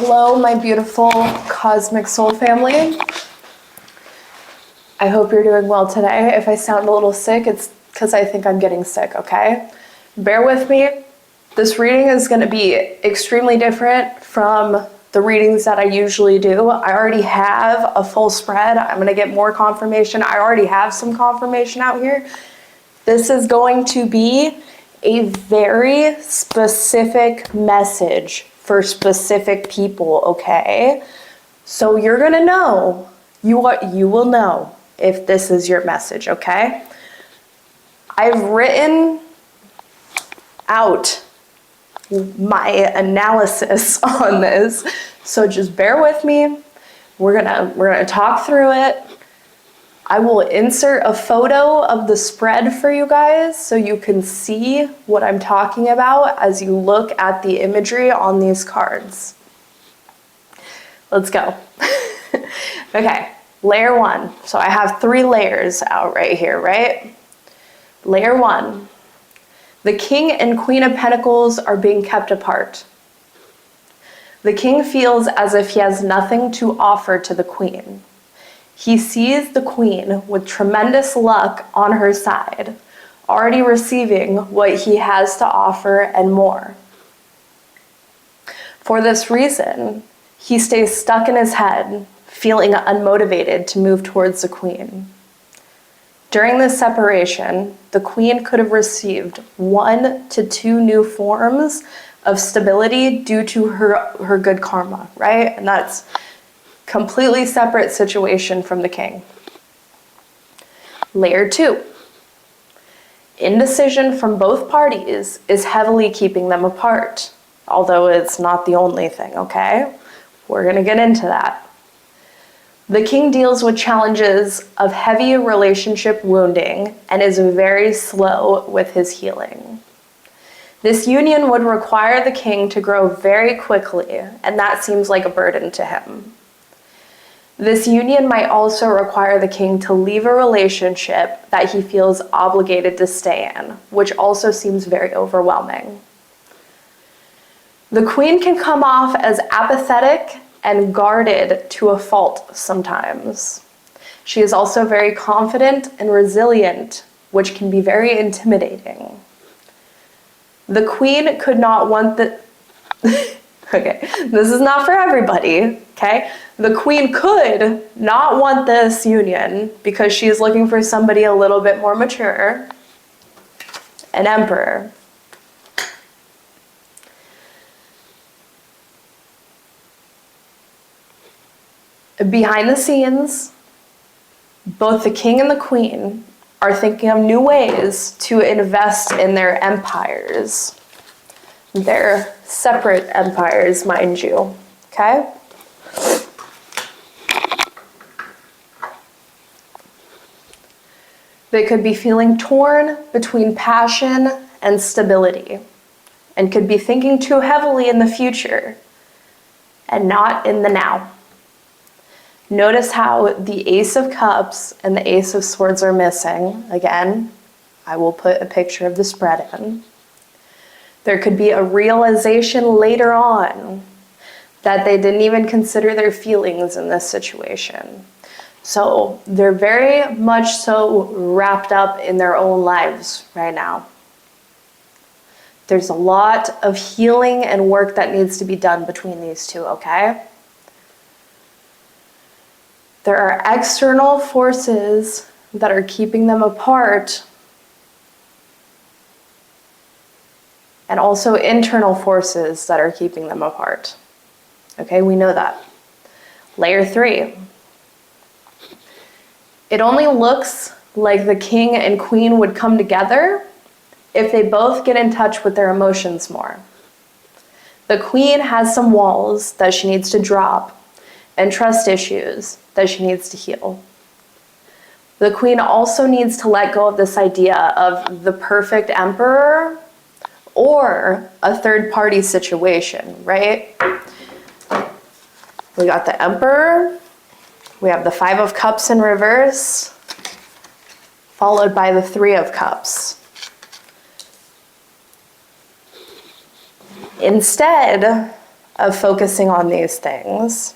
Hello, my beautiful cosmic soul family. I hope you're doing well today. If I sound a little sick, it's because I think I'm getting sick, okay? Bear with me. This reading is going to be extremely different from the readings that I usually do. I already have a full spread. I'm going to get more confirmation. I already have some confirmation out here. This is going to be a very specific message for specific people, okay? So you're gonna know, you will know if this is your message, okay? I've written out my analysis on this, so just bear with me. We're gonna talk through it. I will insert a photo of the spread for you guys so you can see what I'm talking about as you look at the imagery on these cards. Let's go. Okay, layer one. So I have 3 layers out right here, right? Layer one. The King and Queen of Pentacles are being kept apart. The King feels as if he has nothing to offer to the Queen. He sees the Queen with tremendous luck on her side, already receiving what he has to offer and more. For this reason, he stays stuck in his head, feeling unmotivated to move towards the Queen. During this separation, the Queen could have received 1 to 2 new forms of stability due to her good karma, right? And that's completely separate situation from the King. Layer 2. Indecision from both parties is heavily keeping them apart, although it's not the only thing, okay? We're gonna get into that. The King deals with challenges of heavy relationship wounding and is very slow with his healing. This union would require the King to grow very quickly, and that seems like a burden to him. This union might also require the King to leave a relationship that he feels obligated to stay in, which also seems very overwhelming. The Queen can come off as apathetic and guarded to a fault sometimes. She is also very confident and resilient, which can be very intimidating. The Queen could not want the... Okay, this is not for everybody, okay? The Queen could not want this union because she is looking for somebody a little bit more mature, an emperor. Behind the scenes, both the King and the Queen are thinking of new ways to invest in their empires. They're separate empires, mind you, okay? They could be feeling torn between passion and stability, and could be thinking too heavily in the future and not in the now. Notice how the Ace of Cups and the Ace of Swords are missing. Again, I will put a picture of the spread in. There could be a realization later on that they didn't even consider their feelings in this situation. So they're very much so wrapped up in their own lives right now. There's a lot of healing and work that needs to be done between these two, okay? There are external forces that are keeping them apart, and also internal forces that are keeping them apart. Okay, we know that. Layer 3. It only looks like the King and Queen would come together if they both get in touch with their emotions more. The Queen has some walls that she needs to drop and trust issues that she needs to heal. The Queen also needs to let go of this idea of the perfect emperor or a third-party situation, right? We got the Emperor, we have the 5 of Cups in reverse, followed by the 3 of Cups. Instead, of focusing on these things.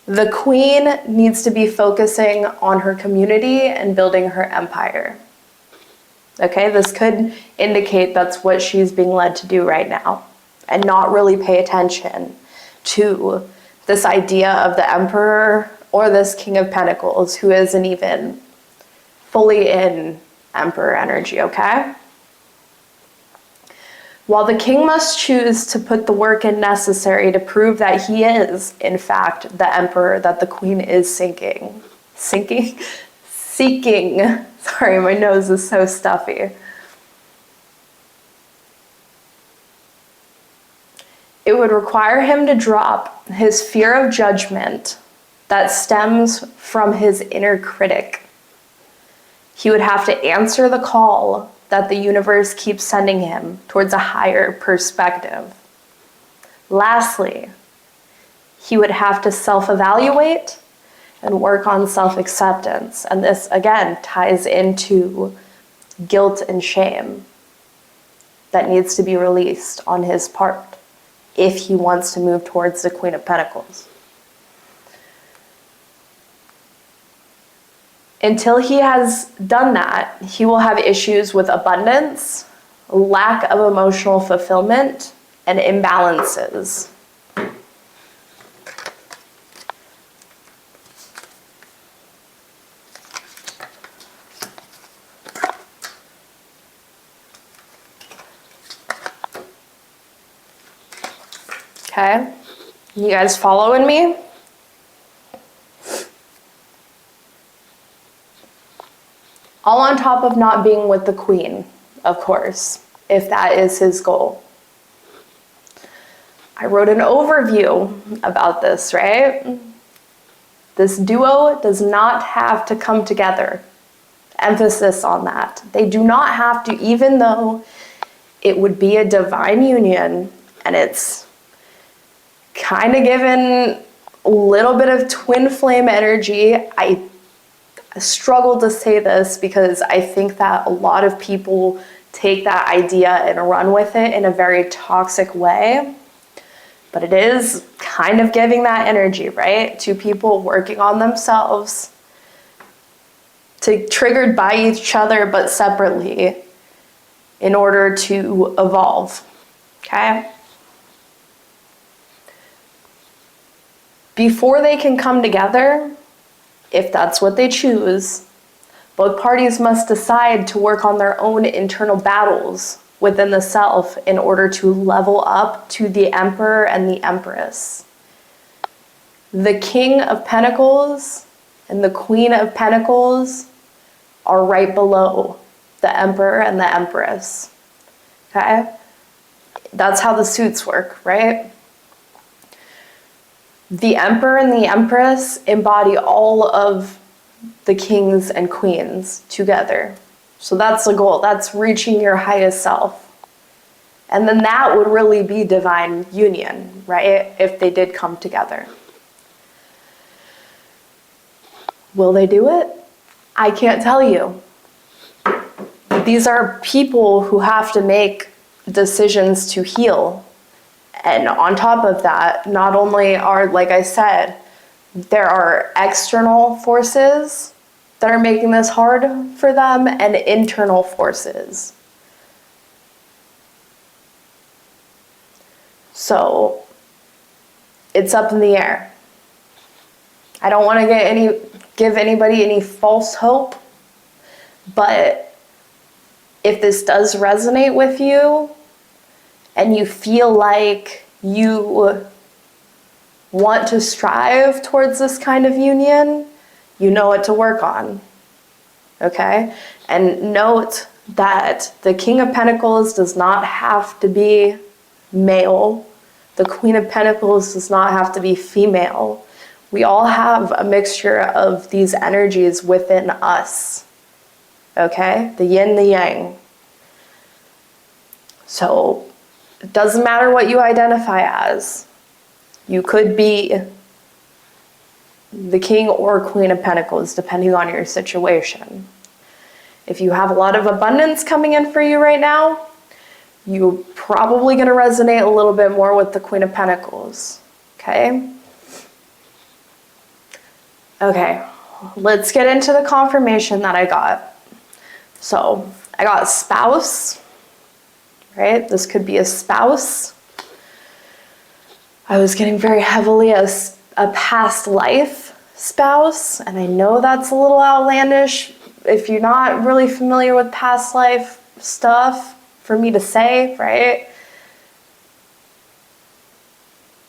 The queen needs to be focusing on her community and building her empire. Okay, this could indicate that's what she's being led to do right now, and not really pay attention to this idea of the emperor or this king of pentacles who isn't even fully in emperor energy, okay? While the king must choose to put the work in necessary to prove that he is, in fact, the emperor that the queen is seeking. Sorry, my nose is so stuffy. It would require him to drop his fear of judgment that stems from his inner critic. He would have to answer the call that the universe keeps sending him towards a higher perspective. Lastly, he would have to self-evaluate and work on self-acceptance. And this, again, ties into guilt and shame that needs to be released on his part if he wants to move towards the Queen of Pentacles. Until he has done that, he will have issues with abundance, lack of emotional fulfillment, and imbalances. Okay, you guys following me? All on top of not being with the queen, of course, if that is his goal. I wrote an overview about this, right? This duo does not have to come together. Emphasis on that. They do not have to, even though it would be a divine union and it's kind of given a little bit of twin flame energy. I struggle to say this because I think that a lot of people take that idea and run with it in a very toxic way. But it is kind of giving that energy, right? Two people working on themselves, triggered by each other but separately in order to evolve, okay? Before they can come together, if that's what they choose, both parties must decide to work on their own internal battles within the self in order to level up to the Emperor and the Empress. The King of Pentacles and the Queen of Pentacles are right below the Emperor and the Empress. Okay? That's how the suits work, right? The Emperor and the Empress embody all of the kings and queens together. So that's the goal. That's reaching your highest self. And then that would really be divine union, right? If they did come together. Will they do it? I can't tell you. These are people who have to make decisions to heal. And on top of that, not only are, like I said, there are external forces that are making this hard for them and internal forces. So it's up in the air. I don't want to give anybody any false hope, but if this does resonate with you and you feel like you want to strive towards this kind of union, you know what to work on, okay? And note that the King of Pentacles does not have to be male. The Queen of Pentacles does not have to be female. We all have a mixture of these energies within us, okay? The yin, the yang. So it doesn't matter what you identify as. You could be the King or Queen of Pentacles, depending on your situation. If you have a lot of abundance coming in for you right now, you're probably going to resonate a little bit more with the Queen of Pentacles. Okay? Okay, let's get into the confirmation that I got. So, I got spouse, right? This could be a spouse. I was getting very heavily as a past life spouse, and I know that's a little outlandish if you're not really familiar with past life stuff for me to say, right?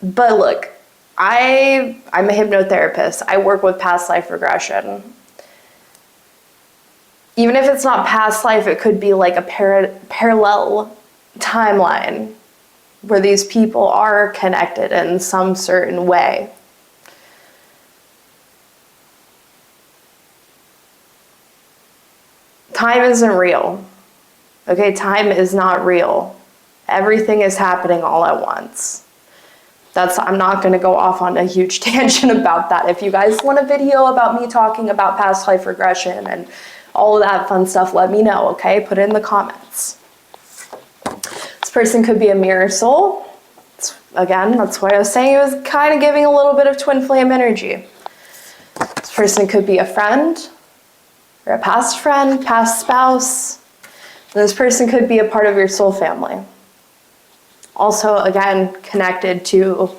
But look, I'm a hypnotherapist. I work with past life regression. Even if it's not past life, it could be like a parallel timeline where these people are connected in some certain way. Time isn't real. Okay, time is not real. Everything is happening all at once. I'm not going to go off on a huge tangent about that. If you guys want a video about me talking about past life regression and all of that fun stuff, let me know, okay? Put it in the comments. This person could be a mirror soul. Again, that's why I was saying it was kind of giving a little bit of twin flame energy. This person could be a friend, or a past friend, past spouse. And this person could be a part of your soul family. Also, again, connected to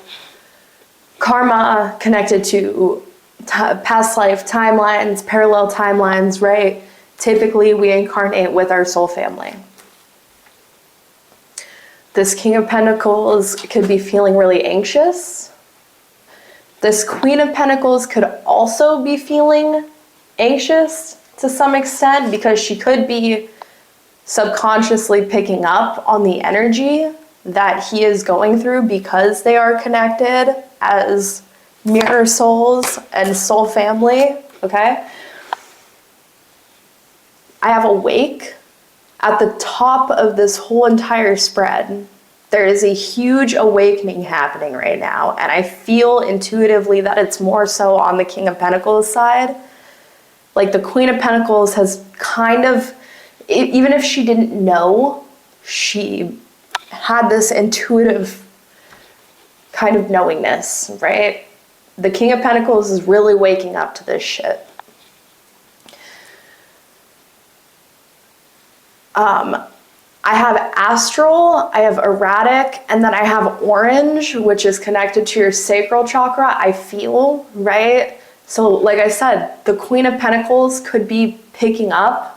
karma, connected to past life timelines, parallel timelines, right? Typically, we incarnate with our soul family. This King of Pentacles could be feeling really anxious. This Queen of Pentacles could also be feeling anxious to some extent because she could be subconsciously picking up on the energy that he is going through because they are connected as mirror souls and soul family, okay? I have awake at the top of this whole entire spread. There is a huge awakening happening right now, and I feel intuitively that it's more so on the King of Pentacles side. Like the Queen of Pentacles has kind of, even if she didn't know, she had this intuitive kind of knowingness, right? The King of Pentacles is really waking up to this shit. I have astral, I have erratic, and then I have orange, which is connected to your sacral chakra, I feel, right? So like I said, the Queen of Pentacles could be picking up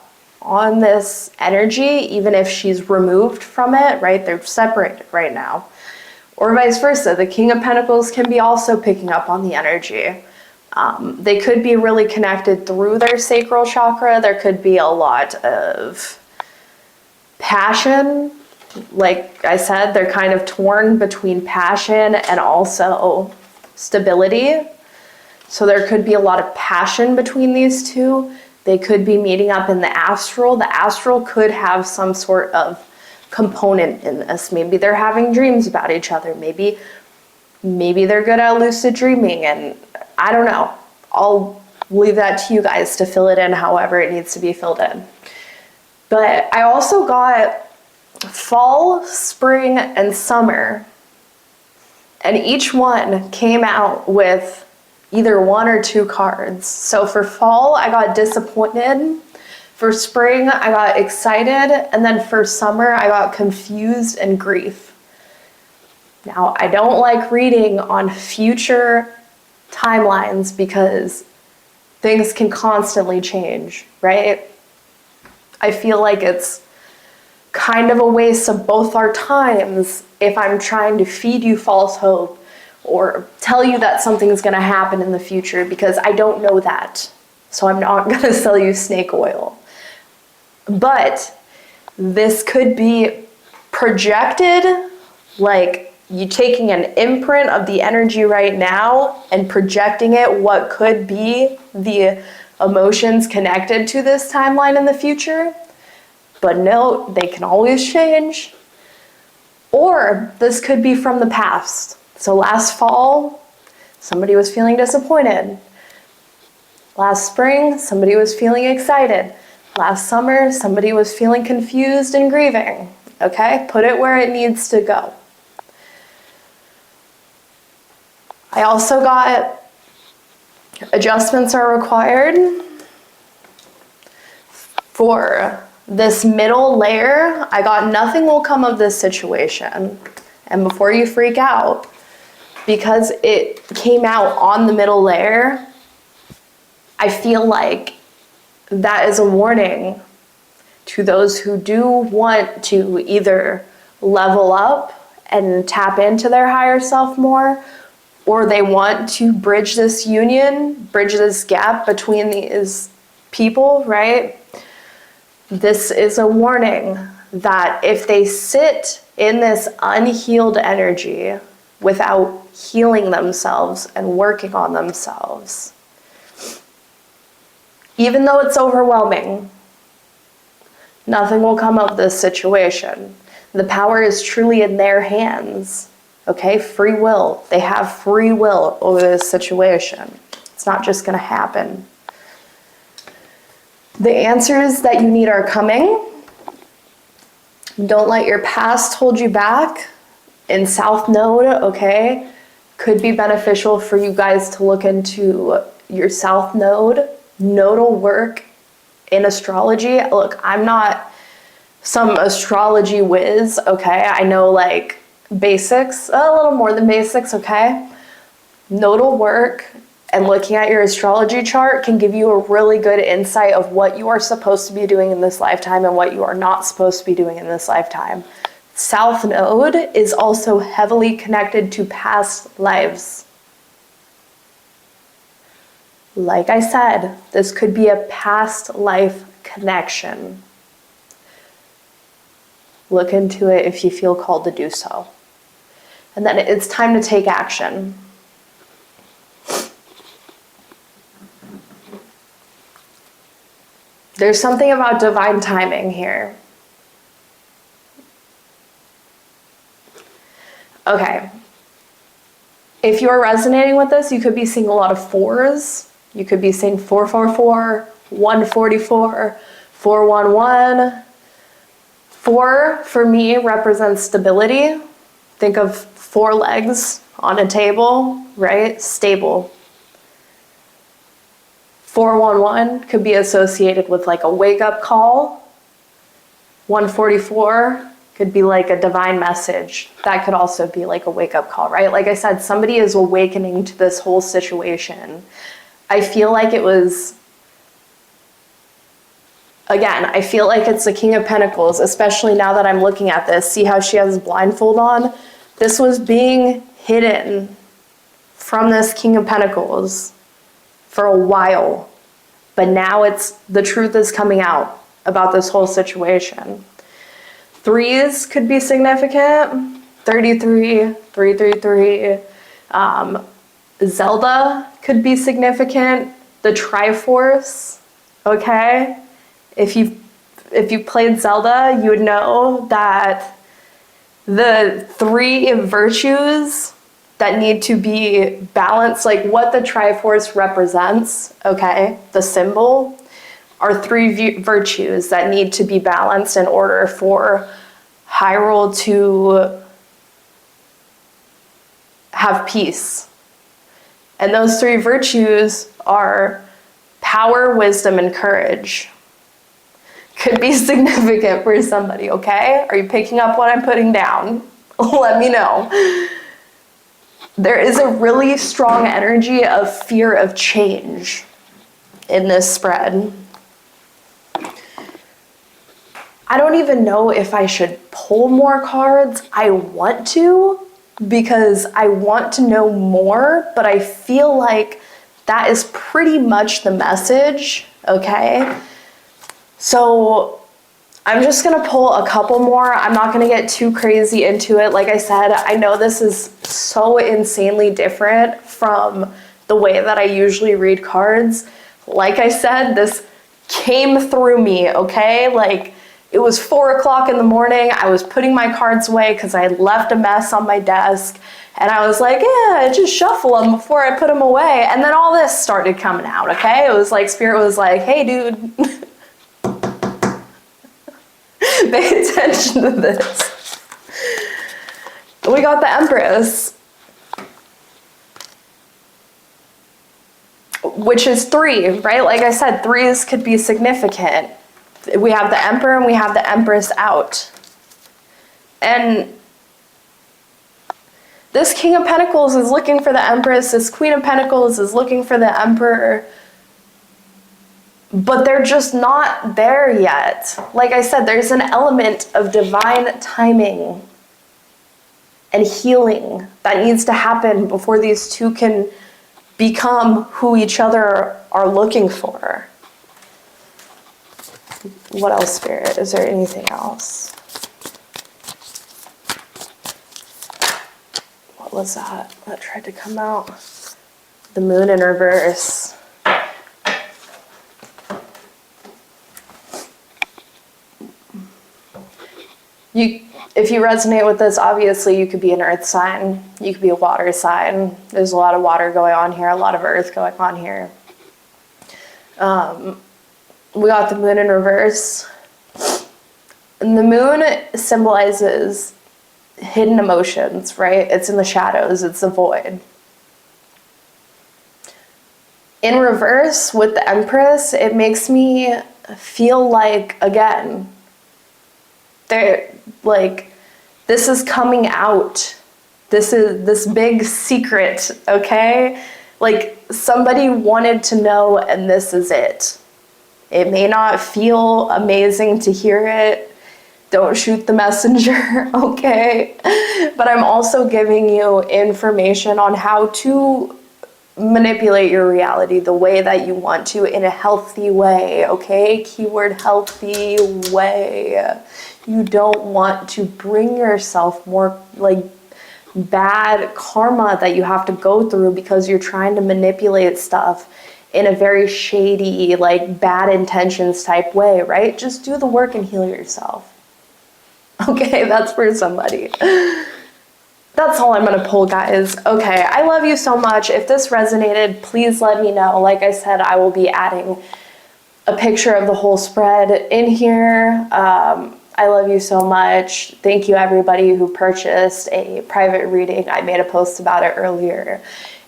on this energy, even if she's removed from it, right? They're separated right now. Or vice versa, the King of Pentacles can be also picking up on the energy. They could be really connected through their sacral chakra. There could be a lot of passion. Like I said, they're kind of torn between passion and also stability. So there could be a lot of passion between these two. They could be meeting up in the astral. The astral could have some sort of component in this. Maybe they're having dreams about each other. Maybe they're good at lucid dreaming, and I don't know. I'll leave that to you guys to fill it in however it needs to be filled in. But I also got fall, spring, and summer. And each one came out with either one or two cards. So for fall, I got disappointed. For spring, I got excited. And then for summer, I got confused and grief. Now, I don't like reading on future timelines because things can constantly change, right? I feel like it's kind of a waste of both our times if I'm trying to feed you false hope or tell you that something's going to happen in the future, because I don't know that. So I'm not going to sell you snake oil. But this could be projected, like you taking an imprint of the energy right now and projecting it what could be the emotions connected to this timeline in the future. But note, they can always change. Or this could be from the past. So last fall, somebody was feeling disappointed. Last spring, somebody was feeling excited. Last summer, somebody was feeling confused and grieving. okay? Put it where it needs to go. I also got adjustments are required for this middle layer. I got nothing will come of this situation. And before you freak out, because it came out on the middle layer, I feel like that is a warning to those who do want to either level up and tap into their higher self more, or they want to bridge this union, bridge this gap between these people, right? This is a warning that if they sit in this unhealed energy without healing themselves and working on themselves, even though it's overwhelming, nothing will come of this situation. The power is truly in their hands, okay? Free will. They have free will over this situation. It's not just going to happen. The answers that you need are coming. Don't let your past hold you back. In South Node, okay, could be beneficial for you guys to look into your South Node, nodal work in astrology. Look, I'm not some astrology whiz, okay? I know like basics, a little more than basics, okay? Nodal work and looking at your astrology chart can give you a really good insight of what you are supposed to be doing in this lifetime and what you are not supposed to be doing in this lifetime. South Node is also heavily connected to past lives. Like I said, this could be a past life connection. Look into it if you feel called to do so. And then it's time to take action. There's something about divine timing here. Okay. If you're resonating with this, you could be seeing a lot of fours. You could be seeing 444, 144, 411. 4 for me represents stability. Think of 4 legs on a table, right? Stable. 411 could be associated with like a wake-up call. 144 could be like a divine message. That could also be like a wake-up call, right? Like I said, somebody is awakening to this whole situation. I feel like it was, again, I feel like it's the King of Pentacles, especially now that I'm looking at this. See how she has a blindfold on? This was being hidden from this King of Pentacles for a while, but now the truth is coming out about this whole situation. 3s could be significant. 33, 333. Zelda could be significant. The Triforce, okay? If you played Zelda, you would know that the 3 virtues that need to be balanced, like what the Triforce represents, okay, the symbol, are 3 virtues that need to be balanced in order for Hyrule to have peace. And those 3 virtues are power, wisdom, and courage. Could be significant for somebody, okay? Are you picking up what I'm putting down? Let me know. There is a really strong energy of fear of change in this spread. I don't even know if I should pull more cards. I want to, because I want to know more, but I feel like that is pretty much the message, okay? So I'm just gonna pull a couple more. I'm not gonna get too crazy into it. Like I said, I know this is so insanely different from the way that I usually read cards. Like I said, this came through me, okay? Like, it was 4 o'clock in the morning. I was putting my cards away because I had left a mess on my desk. And I was like, yeah, just shuffle them before I put them away. And then all this started coming out, okay? It was like, Spirit was like, hey, dude. Pay attention to this. We got the Empress, which is 3, right? Like I said, 3s could be significant. We have the Emperor and we have the Empress out. And this King of Pentacles is looking for the Empress. This Queen of Pentacles is looking for the Emperor. But they're just not there yet. Like I said, there's an element of divine timing and healing that needs to happen before these two can become who each other are looking for. What else, Spirit? Is there anything else? What was that? That tried to come out. The Moon in reverse. If you resonate with this, obviously you could be an earth sign. You could be a water sign. There's a lot of water going on here, a lot of earth going on here. We got the Moon in reverse. And the Moon symbolizes hidden emotions, right? It's in the shadows. It's the void. In reverse with the Empress, it makes me feel like, again, this is coming out. This is this big secret, okay? Like somebody wanted to know and this is it. It may not feel amazing to hear it. Don't shoot the messenger, okay? But I'm also giving you information on how to manipulate your reality the way that you want to in a healthy way, okay? Keyword healthy way. You don't want to bring yourself more like bad karma that you have to go through because you're trying to manipulate stuff in a very shady, like bad intentions type way, right? Just do the work and heal yourself. Okay, that's for somebody. That's all I'm going to pull, guys. Okay, I love you so much. If this resonated, please let me know. Like I said, I will be adding a picture of the whole spread in here. I love you so much. Thank you, everybody who purchased a private reading. I made a post about it earlier.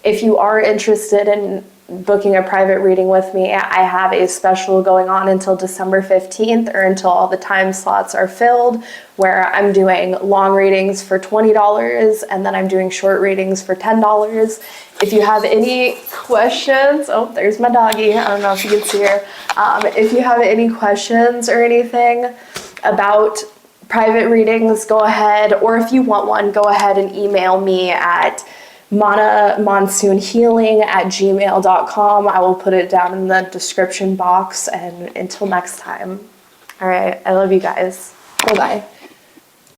If you are interested in booking a private reading with me, I have a special going on until December 15th or until all the time slots are filled, where I'm doing long readings for $20 and then I'm doing short readings for $10. If you have any questions, oh, there's my doggy. I don't know if you can see her. If you have any questions or anything about private readings, go ahead, or if you want one, go ahead and email me at manamonsoonhealing@gmail.com. I will put it down in the description box, and until next time. All right, I love you guys. Bye-bye.